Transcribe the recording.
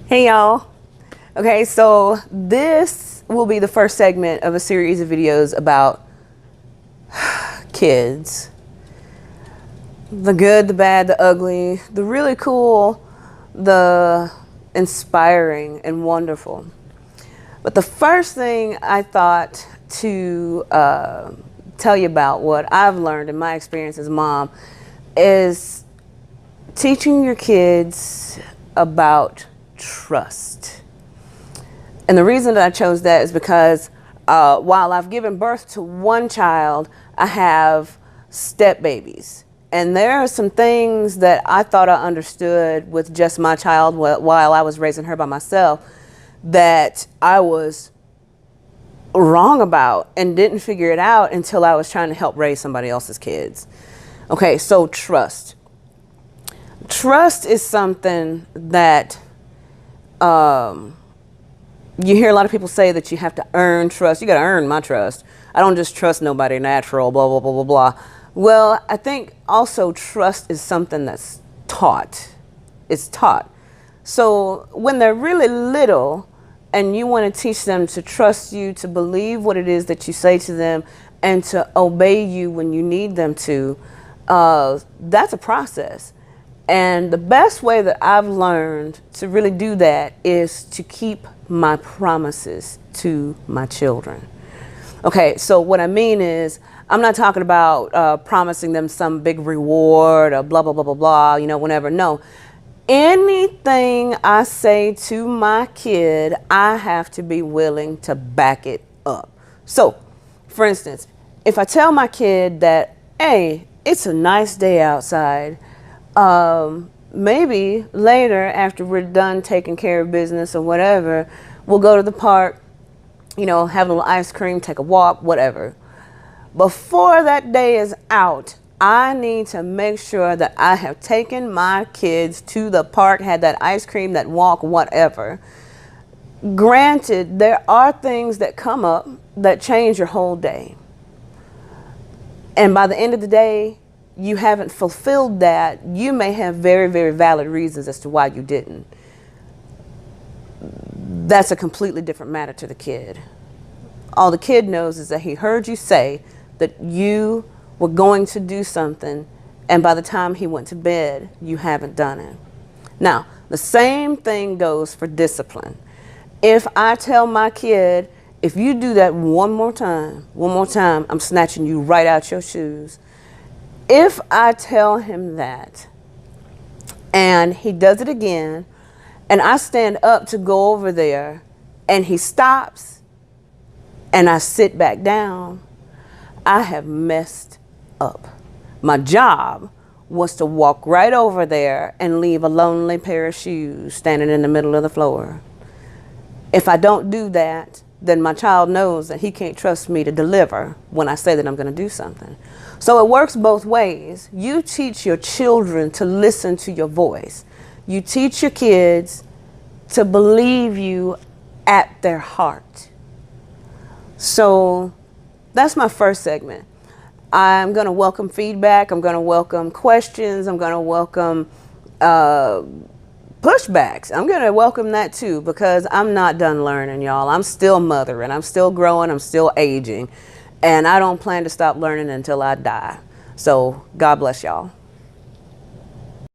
Hey y'all. Okay, so this will be the first segment of a series of videos about kids. The good, the bad, the ugly, the really cool, the inspiring and wonderful. But the first thing I thought to tell you about what I've learned in my experience as a mom is teaching your kids about trust. And the reason that I chose that is because while I've given birth to one child, I have step babies. And there are some things that I thought I understood with just my child while I was raising her by myself that I was wrong about and didn't figure it out until I was trying to help raise somebody else's kids. Okay, so trust. Trust is something that you hear a lot of people say that you have to earn trust. You got to earn my trust. I don't just trust nobody natural, blah, blah, blah, blah, blah. Well, I think also trust is something that's taught. It's taught. So when they're really little and you want to teach them to trust you, to believe what it is that you say to them, and to obey you when you need them to, that's a process. And the best way that I've learned to really do that is to keep my promises to my children. Okay, so what I mean is, I'm not talking about promising them some big reward or blah, blah, blah, blah, blah, you know, whenever. No. Anything I say to my kid, I have to be willing to back it up. So, for instance, if I tell my kid that, hey, it's a nice day outside, maybe later after we're done taking care of business or whatever, we'll go to the park, you know, have a little ice cream, take a walk, whatever. Before that day is out, I need to make sure that I have taken my kids to the park, had that ice cream, that walk, whatever. Granted, there are things that come up that change your whole day. And by the end of the day, you haven't fulfilled that. You may have very, very valid reasons as to why you didn't. That's a completely different matter to the kid. All the kid knows is that he heard you say that you were going to do something, and by the time he went to bed, you haven't done it. Now, the same thing goes for discipline. If I tell my kid, if you do that one more time, I'm snatching you right out your shoes. If I tell him that, and he does it again, and I stand up to go over there, and he stops, and I sit back down, I have messed up. My job was to walk right over there and leave a lonely pair of shoes standing in the middle of the floor. If I don't do that, then my child knows that he can't trust me to deliver when I say that I'm going to do something. So it works both ways. You teach your children to listen to your voice. You teach your kids to believe you at their heart. So that's my first segment. I'm going to welcome feedback. I'm going to welcome questions. I'm going to welcome pushbacks. I'm going to welcome that too, because I'm not done learning, y'all. I'm still mothering. I'm still growing. I'm still aging. And I don't plan to stop learning until I die. So God bless y'all.